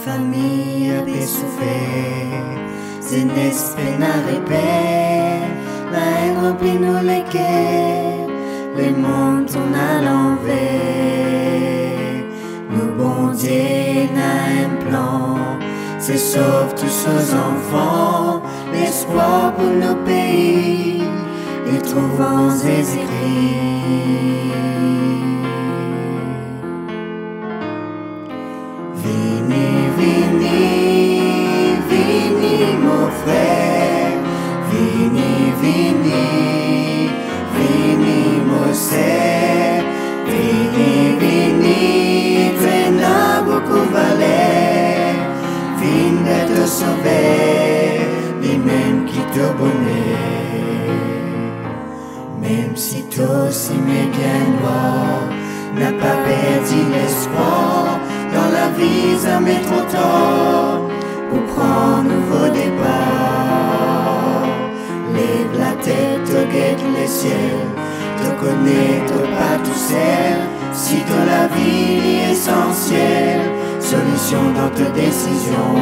famille a souffert, c'est n'espère n'a répète, la haine remplit nous les cœurs, le monde tourne à l'envers. Nous bon Dieu n'a un plan, c'est sauve tous nos enfants, l'espoir pour nos pays, les trouvons désirés. Vini, vini, vini mon frère, vini, vini, vini mon sœur, vini, vini, tu n'as beaucoup valeur, vini te sauver, lui-même qui te bonheur. Même si toi aussi m'es bien noir, n'a pas perdu l'espoir. Dans la vie, ça met trop tard pour prendre un nouveau départ. Lève la tête, te guette les ciels, te connais, te pas tout seul. Si dans la vie est essentielle, solution dans tes décisions.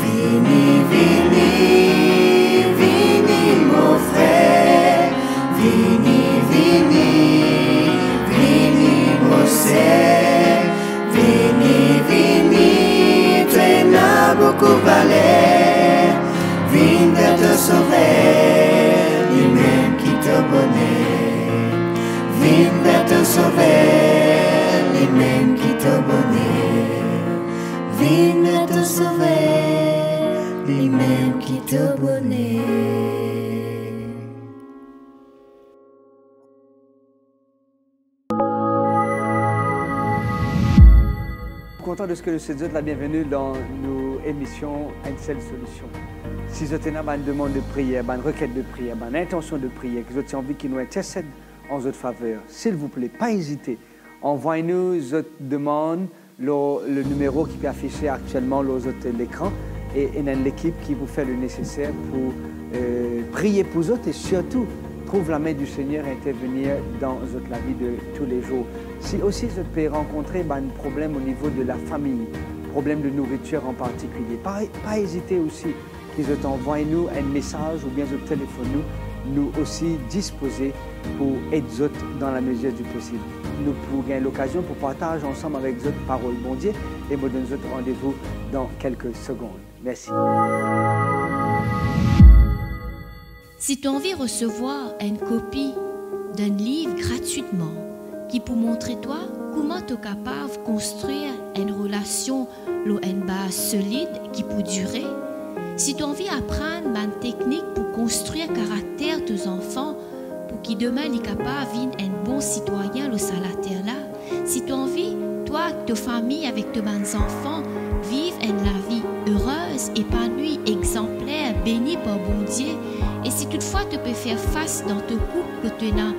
Vini, vini, vini mon frère, vini, vini, vini mon sœur, vini, vini, tu n'as beaucoup valeur, vini vers te sauver, lui-même qui te bonheur, vini vers te sauver, lui-même qui te bonheur, vini vers te sauver, lui-même qui te bonheur. Content de ce que nous souhaitons la bienvenue dans nos émissions Une seule solution. Si vous avez une demande de prière, une requête de prière, une intention de prière, que vous avez envie qu'il nous intercède en votre faveur, s'il vous plaît, pas hésiter. Envoyez-nous votre demande, le numéro qui est affiché actuellement sur l'écran, et il y a l'équipe qui vous fait le nécessaire pour prier pour vous et surtout trouve la main du Seigneur intervenir dans la vie de tous les jours. Si aussi vous pouvez rencontrer un problème au niveau de la famille, problème de nourriture en particulier, pas hésiter aussi qu'ils envoient nous un message ou bien vous téléphone nous aussi disposés pour aider dans la mesure du possible. Nous pourrons gagner l'occasion pour partager ensemble avec votre parole, bon Dieu, et vous donner rendez-vous dans quelques secondes. Merci. Si tu as envie de recevoir une copie d'un livre gratuitement qui peut montrer toi comment tu es capable de construire une relation, une base solide qui peut durer, si tu as envie d'apprendre une technique pour construire le caractère de tes enfants, pour qu'ils demain soient capables d'être un bon citoyen sur la terre là, si tu as envie, toi, ta famille, avec tes enfants, vivre une vie heureuse, épanouie, exemplaire, bénie par bon Dieu. Et si toutefois tu peux faire face dans ton couple que tu as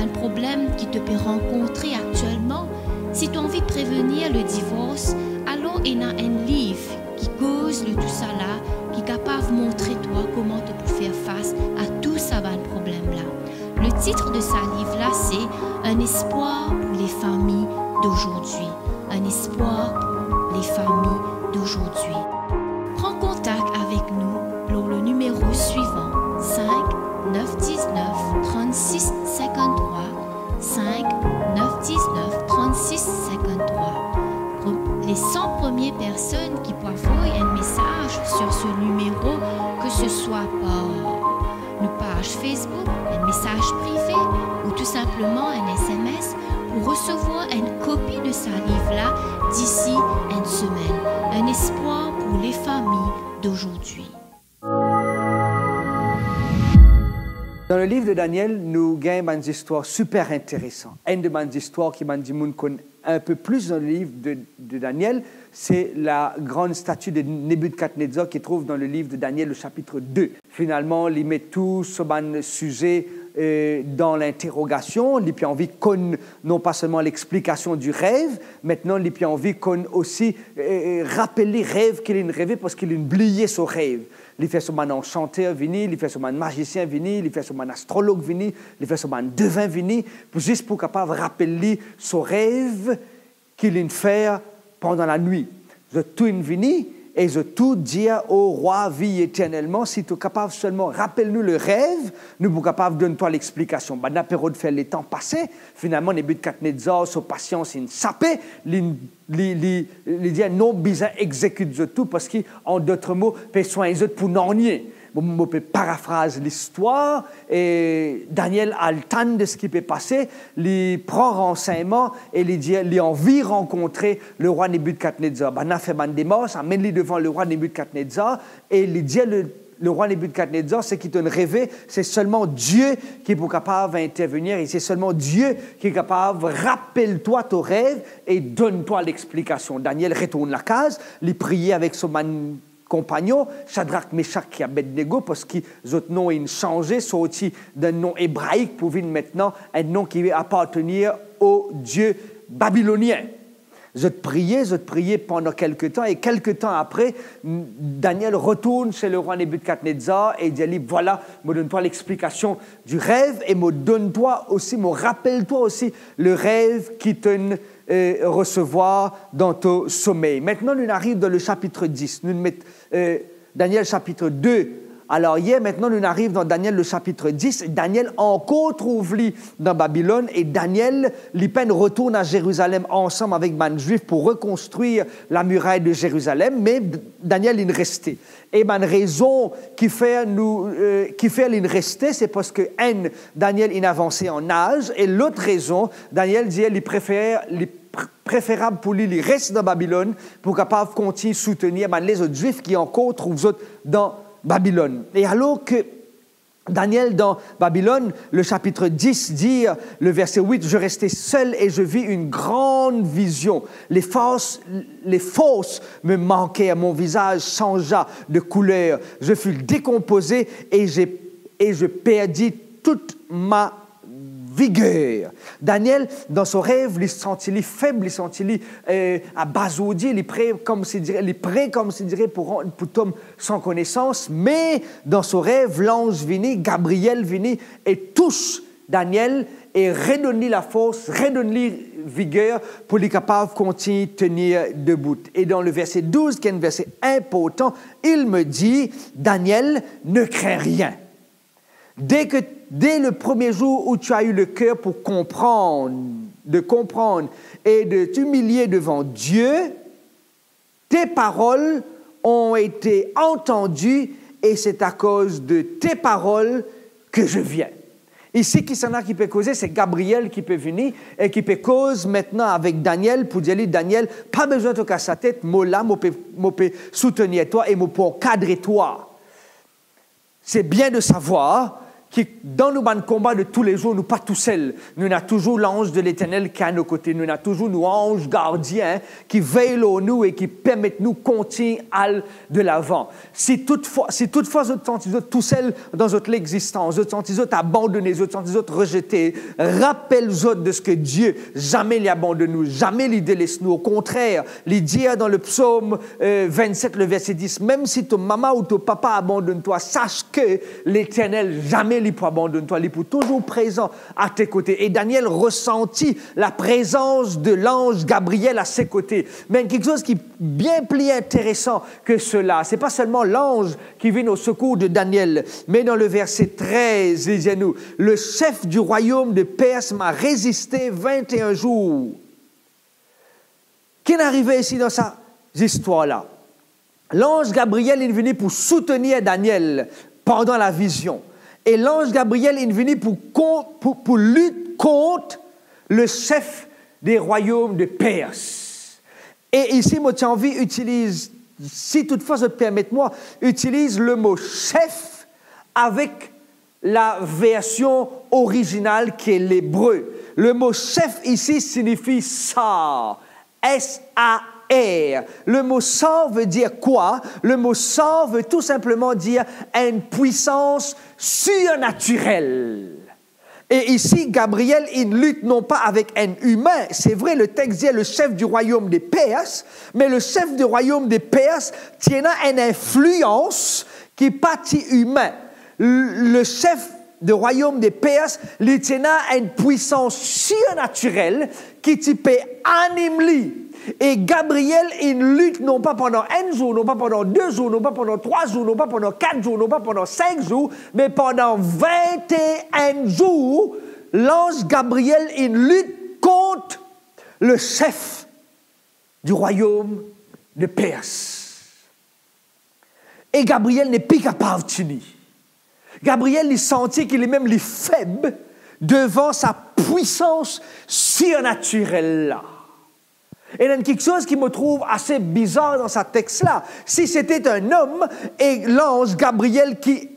un problème qui te peut rencontrer actuellement, si tu as envie de prévenir le divorce, alors il y a un livre qui cause le tout ça là, qui est capable de montrer toi comment tu peux faire face à tout ça problème là. Le titre de ce livre là, c'est Un espoir pour les familles d'aujourd'hui. Un espoir pour les familles d'aujourd'hui. Prends contact avec nous pour le numéro suivant 5 919 36 53 5 919 36 53. Pour les 100 premières personnes qui peuvent envoyer un message sur ce numéro, que ce soit par une page Facebook, un message privé ou tout simplement un SMS, pour recevoir une copie de ce livre-là d'ici une semaine. Un espoir pour les familles d'aujourd'hui. Dans le livre de Daniel, nous gagnons une histoire super intéressante. Une de mes histoires qui m'a dit un peu plus dans le livre de Daniel, c'est la grande statue de Nebuchadnezzar qui se trouve dans le livre de Daniel, le chapitre 2. Finalement, il met tout ce sujet dans l'interrogation. Il a envie qu'on, non pas seulement l'explication du rêve, maintenant il a envie qu'on aussi rappelle les rêves qu'il a rêvé parce qu'il a oublié son rêve. il fait sur un enchanteur vini, il fait sur un magicien vini, il fait sur un astrologue vini, il fait sur un devin vini, juste pour capable rappeler son rêve qu'il a fait pendant la nuit. Je tout vini et je tout dire au roi vie éternellement, si tu es capable seulement, rappelle-nous le rêve, nous sommes capables de donner toi l'explication. Ben, la période fait les temps passés, finalement, les buts de Nebuchadnezzar, sa patience, il sapé, il dit non, bizarre, exécute tout, parce qu'en d'autres mots, il soin les autres pour n'en nier. Je peux paraphraser l'histoire et Daniel a le temps de ce qui peut passer, il prend renseignement et il a envie de rencontrer le roi Nebuchadnezzar. Il a fait un démos, amène-le devant le roi Nebuchadnezzar et il dit le roi Nebuchadnezzar, ce qui te rêvé, c'est seulement Dieu qui est capable d'intervenir et c'est seulement Dieu qui est capable, rappelle-toi ton rêve et donne-toi l'explication. Daniel retourne la case, il priait avec son compagnons, Shadrach, Meshach et Abednego, parce qu'ils ont nom changé, sont aussi d'un nom hébraïque pour venir maintenant un nom qui va appartenir au Dieu babylonien. Je priais pendant quelque temps, et quelque temps après, Daniel retourne chez le roi Nebuchadnezzar et dit, voilà, me donne-toi l'explication du rêve et me donne-toi aussi, me rappelle-toi aussi le rêve qui te recevoir dans ton sommeil. Maintenant, nous arrivons dans le chapitre 10. Nous mettons Daniel chapitre 2. Alors, maintenant, nous arrivons dans Daniel le chapitre 10. Daniel encore trouve lui dans Babylone et Daniel, l'Ipen retourne à Jérusalem ensemble avec les Juifs pour reconstruire la muraille de Jérusalem, mais Daniel il restait. Et la raison qui fait il restait, c'est parce que Daniel il avancé en âge et l'autre raison, Daniel dit il préférable pour lui, il reste dans Babylone pour capable continuer à soutenir les autres Juifs qui encore trouvent dans Babylone. Et alors que Daniel dans Babylone, le chapitre 10 dit, le verset 8, « Je restais seul et je vis une grande vision. Les forces me manquaient, mon visage changea de couleur. Je fus décomposé et je perdis toute ma vigueur. » Daniel, dans son rêve, il se sentit faible, il se sentit abasourdi, il est prêt comme s'il dirait pour tomber sans connaissance, mais dans son rêve, l'ange vini, Gabriel vini et touche Daniel et redonne la force, redonne la vigueur pour être capable de continuer à tenir debout. Et dans le verset 12, qui est un verset important, il me dit, Daniel, ne crains rien. Dès le premier jour où tu as eu le cœur pour comprendre et de t'humilier devant Dieu, tes paroles ont été entendues et c'est à cause de tes paroles que je viens. Ici, qui s'en a qui peut causer, c'est Gabriel qui peut venir et qui peut causer maintenant avec Daniel pour dire, Daniel, pas besoin de casser sa tête, moi là, moi peux soutenir toi et moi peux encadrer toi. C'est bien de savoir que dans nos combats de tous les jours, nous pas tout seuls. Nous avons toujours l'ange de l'Éternel qui est à nos côtés. Nous avons toujours nos anges gardiens qui veillent sur nous et qui permettent nous de continuer à aller de l'avant. Si toutefois vous sentez tout seuls dans votre existence, vous sentez abandonnés, vous sentez rejetés, rappelez-vous de ce que Dieu jamais l'abandonne nous, jamais il délaisse nous. Au contraire, il dit dans le psaume 27, le verset 10, même si ton maman ou ton papa abandonne toi, sache que l'Éternel jamais il peut abandonner toi, il peut toujours présent à tes côtés. Et Daniel ressentit la présence de l'ange Gabriel à ses côtés. Mais quelque chose qui est bien plus intéressant que cela, c'est pas seulement l'ange qui vient au secours de Daniel, mais dans le verset 13, lisez-nous, le chef du royaume de Perse m'a résisté 21 jours. Qui est arrivé ici dans cette histoire-là? L'ange Gabriel est venu pour soutenir Daniel pendant la vision. Et l'ange Gabriel est venu pour lutter contre le chef des royaumes de Perse. Et ici, moi, j'ai envie d'utiliser, si toutefois je permets-moi, utilise le mot chef avec la version originale qui est l'hébreu. Le mot chef ici signifie sar, S-A-R. Le mot sar veut dire quoi? Le mot sar veut tout simplement dire une puissance surnaturelle. Et ici, Gabriel, il lutte non pas avec un humain. C'est vrai, le texte dit le chef du royaume des Perses, mais le chef du royaume des Perses tient une influence qui est parti humain. Le chef du royaume des Perses, il a une puissance surnaturelle qui peut animer. Et Gabriel, il lutte non pas pendant un jour, non pas pendant 2 jours, non pas pendant 3 jours, non pas pendant 4 jours, non pas pendant 5 jours, mais pendant 21 jours, l'ange Gabriel, il lutte contre le chef du royaume de Perse. Et Gabriel n'est plus capable de tenir. Gabriel, il sentit qu'il est même les faible devant sa puissance surnaturelle là. Et il y a quelque chose qui me trouve assez bizarre dans ce texte-là. Si c'était un homme et l'ange Gabriel qui est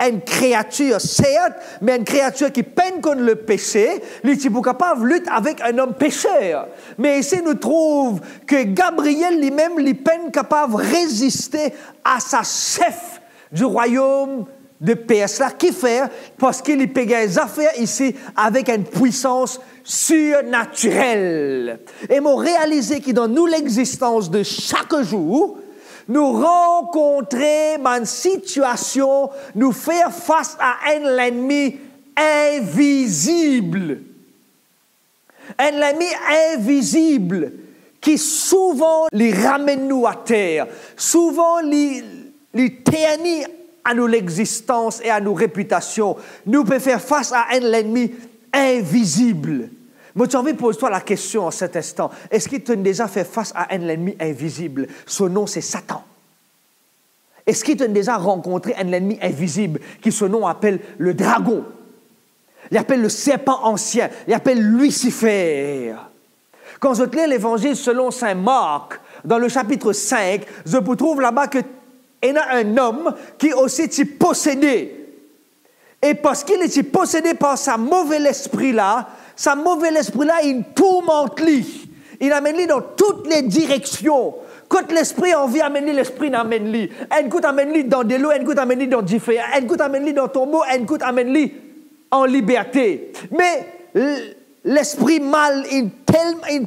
une créature, certes, mais une créature qui peine contre le péché, il n'est pas capable de lutter avec un homme pécheur. Mais ici, nous trouvons que Gabriel lui-même, il peine capable de résister à sa chef du royaume de Perse là, qui fait parce qu'il paye des affaires ici avec une puissance surnaturelle. Et nous réalisons que dans nous l'existence de chaque jour, nous rencontrer une situation, nous faire face à un ennemi invisible. Un ennemi invisible qui souvent les ramène nous à terre, souvent les ternit à nous l'existence et à nos réputations. Nous pouvons faire face à un ennemi invisible. Moi, tu as envie de poser-toi la question en cet instant. Est-ce qu'il t'a déjà fait face à un ennemi invisible? Son nom, c'est Satan. Est-ce qu'il t'a déjà rencontré un ennemi invisible qui son nom appelle le dragon? Il appelle le serpent ancien. Il appelle Lucifer. Quand je lis l'évangile selon saint Marc, dans le chapitre 5, je vous trouve là-bas que il y a un homme qui aussi est possédé. Et parce qu'il est possédé par sa mauvais esprit-là, il tourmente lui. Il amène lui dans toutes les directions. Quand l'esprit a envie d'amener l'esprit n'amène lui. Un coup amène lui dans de l'eau, un coup amène lui dans du feu, un coup amène lui dans ton mot, un coup amène lui en liberté. Mais l'esprit mal est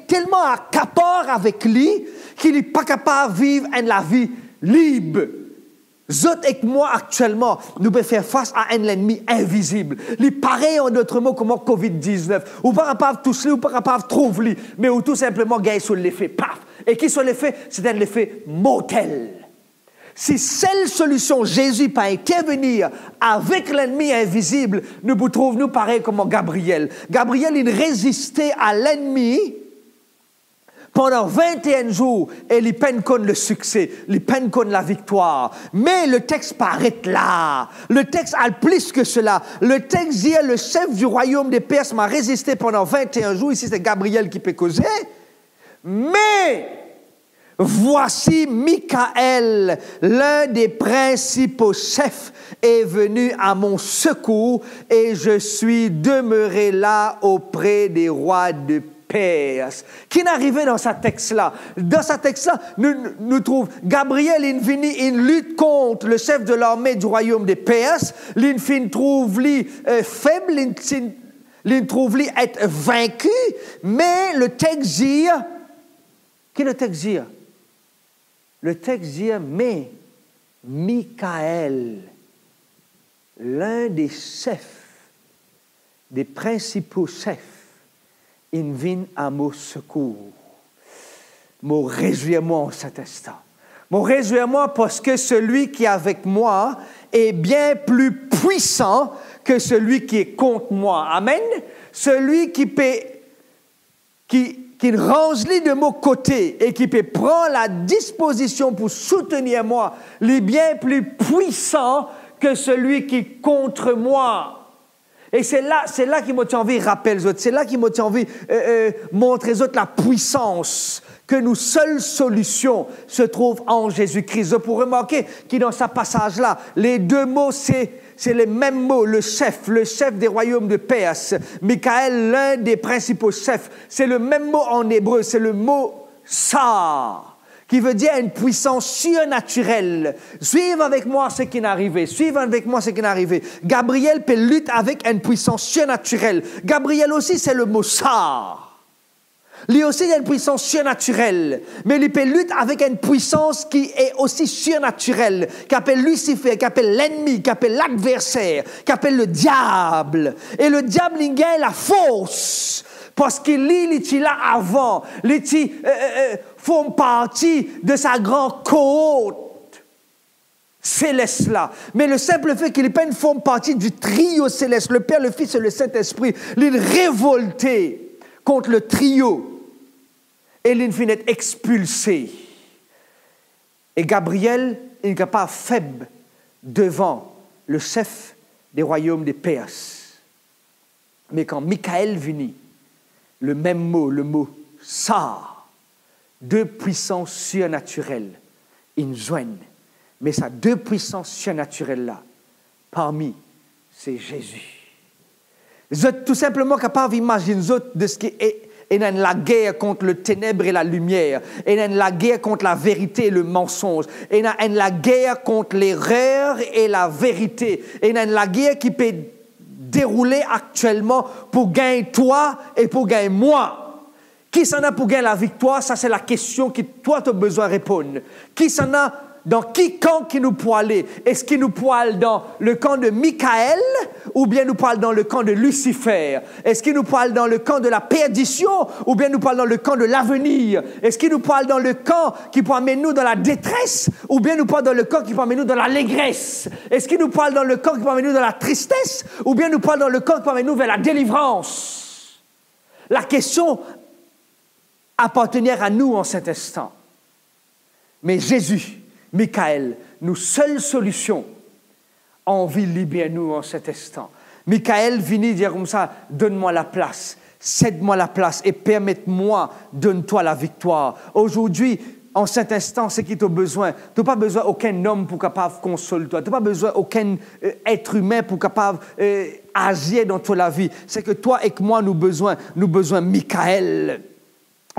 tellement accapare avec lui qu'il n'est pas capable de vivre la vie libre. Zot et moi actuellement, nous pouvons faire face à un ennemi invisible. Il paraît en d'autres mots comme COVID-19. Ou pas capable de toucher, ou pas capable de trouver, mais ou tout simplement gagner sur l'effet, paf. Et qui sur l'effet? C'est un effet mortel. Si seule solution, Jésus peut intervenir avec l'ennemi invisible, nous vous trouvons, nous pareil comme Gabriel. Gabriel, il résistait à l'ennemi pendant 21 jours, et il peine contre le succès, il peine contre la victoire. Mais le texte paraît là. Le texte a plus que cela. Le texte dit, le chef du royaume des Perses m'a résisté pendant 21 jours. Ici, c'est Gabriel qui peut causer. Mais voici Michael, l'un des principaux chefs, est venu à mon secours, et je suis demeuré là auprès des rois de Perse. Qui n'arrivait dans ce texte-là? Dans ce texte-là, nous trouvons Gabriel, il lutte contre le chef de l'armée du royaume des Perses. Il trouve lui faible, il trouve lui être vaincu. Mais le texte dit, qu'est-ce que le texte dit? Le texte dit, mais Michael, l'un des chefs, des principaux chefs, il vient à mon secours. Mon réjouis-moi en cet instant. Mon réjouis-moi parce que celui qui est avec moi est bien plus puissant que celui qui est contre moi. Amen. Celui qui range les de mon côté et qui peut prendre la disposition pour soutenir moi, il est bien plus puissant que celui qui est contre moi. Et c'est là qu'il m'a envie de rappeler les autres. C'est là qu'il m'a envie de montrer aux autres la puissance que nos seules solutions se trouvent en Jésus-Christ. Vous pourrez remarquer que dans ce passage-là, les deux mots, c'est les mêmes mots. Le chef des royaumes de Perse. Michael, l'un des principaux chefs. C'est le même mot en hébreu. C'est le mot Sar, qui veut dire une puissance surnaturelle. Suivez avec moi ce qui est arrivé. Suivez avec moi ce qui est arrivé. Gabriel peut lutter avec une puissance surnaturelle. Gabriel aussi, c'est le mot Sar. Lui aussi, il a une puissance surnaturelle, mais il peut lutter avec une puissance qui est aussi surnaturelle, qui appelle Lucifer, qui appelle l'ennemi, qui appelle l'adversaire, qui appelle le diable. Et le diable, il gagne la force, parce qu'il est là avant, il font partie de sa grande cohorte céleste là. Mais le simple fait qu'il ne forme partie du trio céleste, le Père, le Fils et le Saint-Esprit, il est révolté contre le trio. Et il finit expulsé. Et Gabriel n'est pas faible devant le chef des royaumes des Perses. Mais quand Michael vient, le même mot, le mot Sar, deux puissances surnaturelles, ils joignent. Mais ces deux puissances surnaturelles-là, parmi, c'est Jésus. Vous êtes tout simplement capable d'imaginer de ce qui est. Il y a la guerre contre le ténèbre et la lumière. Il y a la guerre contre la vérité et le mensonge. Il y a la guerre contre l'erreur et la vérité. Il y a la guerre qui peut dérouler actuellement pour gagner toi et pour gagner moi. Qui s'en a pour gagner la victoire? Ça, c'est la question que toi, tu as besoin de répondre. Qui s'en a dans qui camp qui nous peut aller? Est-ce qu'il nous peut aller dans le camp de Michael ou bien nous peut aller dans le camp de Lucifer? Est-ce qu'il nous peut aller dans le camp de la perdition ou bien nous peut aller dans le camp de l'avenir? Est-ce qu'il nous peut aller dans le camp qui peut amener nous dans la détresse ou bien nous peut aller dans le camp qui peut amener nous dans l'allégresse? Est-ce qu'il nous peut aller dans le camp qui peut amener nous dans la tristesse ou bien nous peut aller dans le camp qui peut amener nous vers la délivrance? La question appartenait à nous en cet instant. Mais Jésus, Michael, nous seule solution, envie libérer nous en cet instant. Michael vient dire comme ça, donne-moi la place, cède-moi la place et permette-moi, donne-toi la victoire. Aujourd'hui, en cet instant, c'est qui tu as besoin. Tu n'as pas besoin d'aucun homme pour capable consoler toi. Tu n'as pas besoin d'aucun être humain pour capable agir dans toute la vie. C'est que toi et que moi, nous besoin Michael.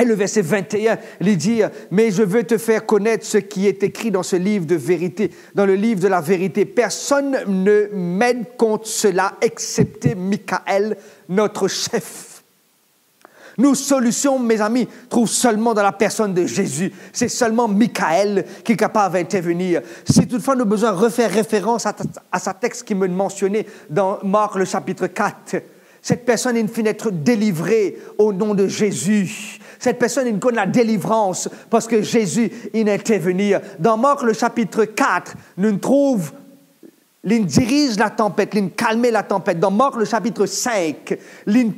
Et le verset 21, il dit « Mais je veux te faire connaître ce qui est écrit dans ce livre de vérité, dans le livre de la vérité. Personne ne m'aide contre cela, excepté Michael, notre chef. » Nos solutions, mes amis, trouvent seulement dans la personne de Jésus. C'est seulement Michael qui est capable d'intervenir. Si toutefois nous avons besoin de refaire référence à ce texte qui me mentionnait dans Marc, le chapitre 4, cette personne est finit être délivrée au nom de Jésus. Cette personne, il connaît la délivrance parce que Jésus, il est intervenu. Dans Marc, le chapitre 4, nous trouvons, il dirige la tempête, il calme la tempête. Dans Marc, le chapitre 5, il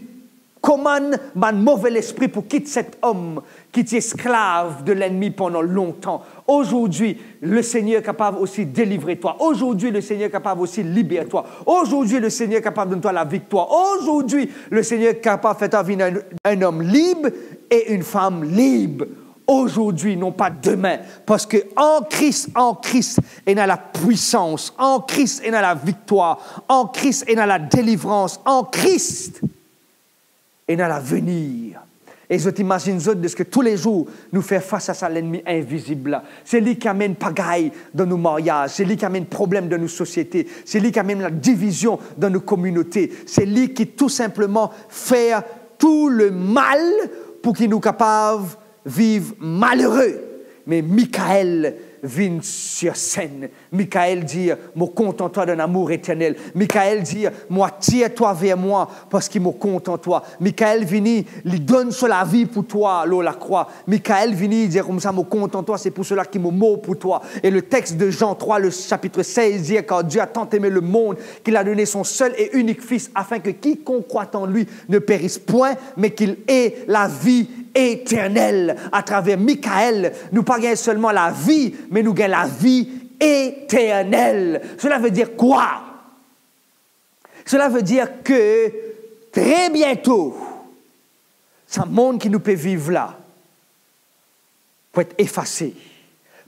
commande un mauvais esprit pour quitter cet homme qui est esclave de l'ennemi pendant longtemps. Aujourd'hui, le Seigneur est capable aussi de délivrer toi. Aujourd'hui, le Seigneur est capable aussi de libérer toi. Aujourd'hui, le Seigneur est capable de donner toi la victoire. Aujourd'hui, le Seigneur est capable de faire ta vie un homme libre et une femme libre. Aujourd'hui, non pas demain. Parce que en Christ, il y a la puissance. En Christ, il y a la victoire. En Christ, il y a la délivrance. En Christ, il y a l'avenir. Et je t'imagine de ce que tous les jours, nous faisons face à l'ennemi invisible. C'est lui qui amène pagaille dans nos mariages. C'est lui qui amène problème dans nos sociétés. C'est lui qui amène la division dans nos communautés. C'est lui qui tout simplement fait tout le mal pour qu'il nous capable de vivre malheureux. Mais Michael vient sur scène. Michael dit, me contente-toi d'un amour éternel. Michael dit, moi, tire-toi vers moi parce qu'il me contente toi. Michael vient, il donne sur la vie pour toi, l'eau la croix. Michael vient dire comme ça, me contente toi, c'est pour cela qu'il me mord pour toi. Et le texte de Jean 3, le chapitre 16, dit, car Dieu a tant aimé le monde qu'il a donné son seul et unique Fils, afin que quiconque croit en lui ne périsse point, mais qu'il ait la vie éternelle. À travers Michael, nous pas gagnons seulement la vie, mais nous gagnons la vie éternelle. Cela veut dire quoi? Cela veut dire que très bientôt, ce monde qui nous peut vivre là peut être effacé.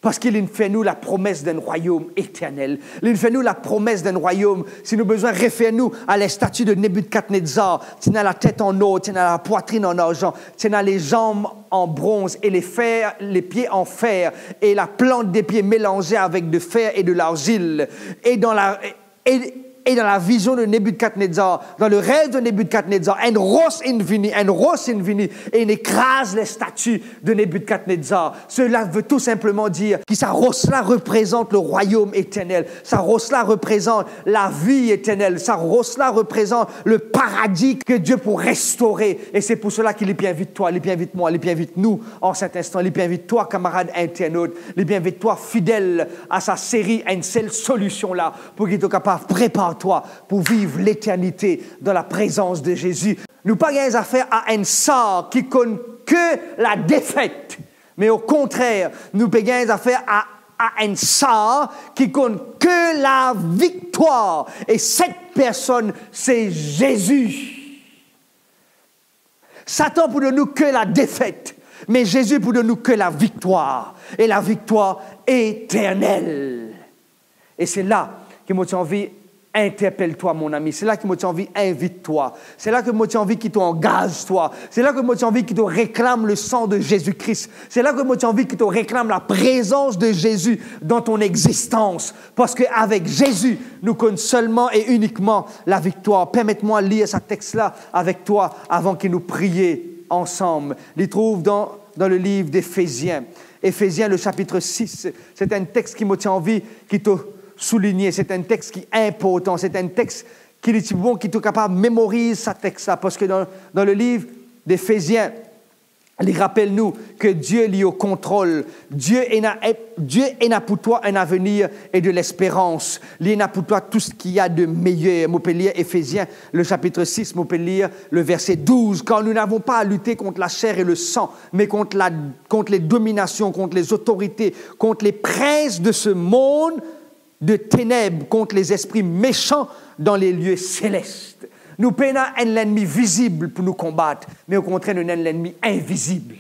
Parce qu'il fait nous la promesse d'un royaume éternel. Il fait nous la promesse d'un royaume. Si nous avons besoin, réfère-nous à la statue de Nebuchadnezzar. Tu as la tête en or, tu as la poitrine en argent, tu as les jambes en bronze et les pieds en fer et la plante des pieds mélangée avec de fer et de l'argile. Et et dans la vision de Nebuchadnezzar, dans le rêve de Nebuchadnezzar, un ros invini, et il écrase les statues de Nebuchadnezzar. Cela veut tout simplement dire que ce ros-là représente le royaume éternel. Ce ros-là représente la vie éternelle. Ce ros-là représente le paradis que Dieu peut restaurer. Et c'est pour cela qu'il invite toi, il invite moi, il invite nous en cet instant. Il invite toi, camarade internaute, il invite toi, fidèle à sa série, à une seule solution-là, pour qu'il soit capable, prépare-toi pour vivre l'éternité dans la présence de Jésus. Nous pas gagnons affaire à un sort qui connaît que la défaite, mais au contraire, nous gagnons affaire à un sort qui connaît que la victoire. Et cette personne, c'est Jésus. Satan pour de nous que la défaite, mais Jésus pour de nous que la victoire, et la victoire éternelle. Et c'est là que moi j'ai envie, interpelle-toi mon ami, c'est là que moi j'ai envie, invite-toi, c'est là que moi j'ai envie qu'il t'engage-toi, c'est là que moi j'ai envie qu'il te réclame le sang de Jésus-Christ, c'est là que moi j'ai envie qu'il te réclame la présence de Jésus dans ton existence, parce qu'avec Jésus, nous connaissons seulement et uniquement la victoire. Permette-moi de lire ce texte-là avec toi avant que nous prions ensemble. Il trouve dans le livre d'Éphésiens. Éphésiens, le chapitre 6, c'est un texte qui me tient envie, qui te souligner. C'est un texte qui est important. C'est un texte qui est bon, qui est capable de mémoriser ce texte-là. Parce que dans le livre d'Éphésiens, il rappelle-nous que Dieu est au contrôle. Dieu est pour toi un avenir et de l'espérance. Il est pour toi tout ce qu'il y a de meilleur. On peut lire Éphésiens, le chapitre 6, on peut lire le verset 12. Car nous n'avons pas à lutter contre la chair et le sang, mais contre les dominations, contre les autorités, contre les princes de ce monde de ténèbres, contre les esprits méchants dans les lieux célestes. Nous peinons un ennemi visible pour nous combattre, mais au contraire, nous avons un ennemi invisible.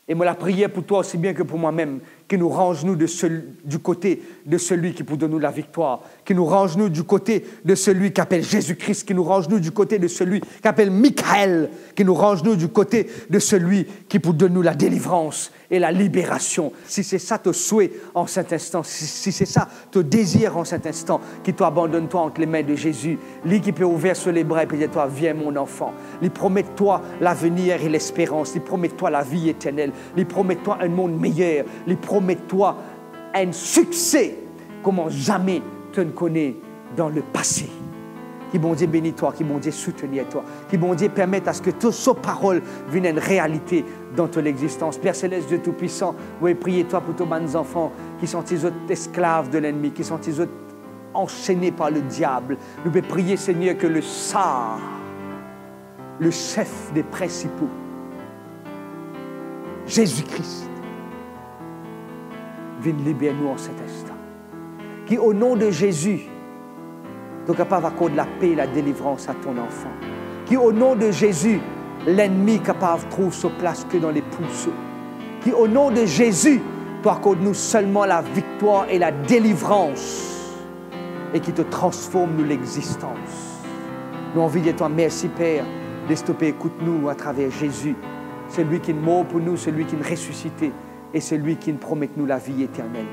Et moi, la prière pour toi aussi bien que pour moi-même, que nous range-nous du côté de celui qui peut donner la victoire, que nous range-nous du côté de celui qui appelle Jésus-Christ, que nous range-nous du côté de celui qui appelle Michael, que nous range-nous du côté de celui qui peut donner la délivrance et la libération. Si c'est ça ton souhait en cet instant, si c'est ça ton désir en cet instant, qui t'abandonne-toi entre les mains de Jésus, lui qui peut ouvrir sur les bras et dire toi, viens mon enfant, lui promet-toi l'avenir et l'espérance, lui promet-toi la vie éternelle, lui promet-toi un monde meilleur, lui promet-toi un succès comme jamais tu ne connais dans le passé. Qui bon Dieu bénisse toi, qui bon Dieu soutenir toi, qui bon Dieu permette à ce que toutes ces paroles viennent une réalité dans ton existence. Père Céleste, Dieu Tout-Puissant, oui, priez toi pour tous mes enfants qui sont les autres esclaves de l'ennemi, qui sont les autres enchaînés par le diable. Nous pouvons prier, Seigneur, que le Sar, le chef des principaux, Jésus-Christ, vienne libérer nous en cet instant. Qui, au nom de Jésus, tu es capable d'accorder la paix et la délivrance à ton enfant. Qui, au nom de Jésus, l'ennemi capable trouve sa place que dans les pouces. Qui, au nom de Jésus, tu accordes nous seulement la victoire et la délivrance. Et qui te transforme nous l'existence. Nous envie de toi, merci Père, de stopper, écoute-nous à travers Jésus. Celui qui est mort pour nous, celui qui est ressuscité et celui qui nous promet nous la vie éternelle.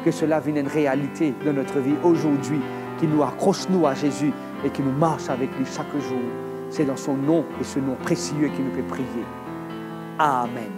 Que cela vienne une réalité dans notre vie aujourd'hui, qui nous accroche nous à Jésus et qui nous marche avec lui chaque jour. C'est dans son nom et ce nom précieux qu'il nous peut prier. Amen.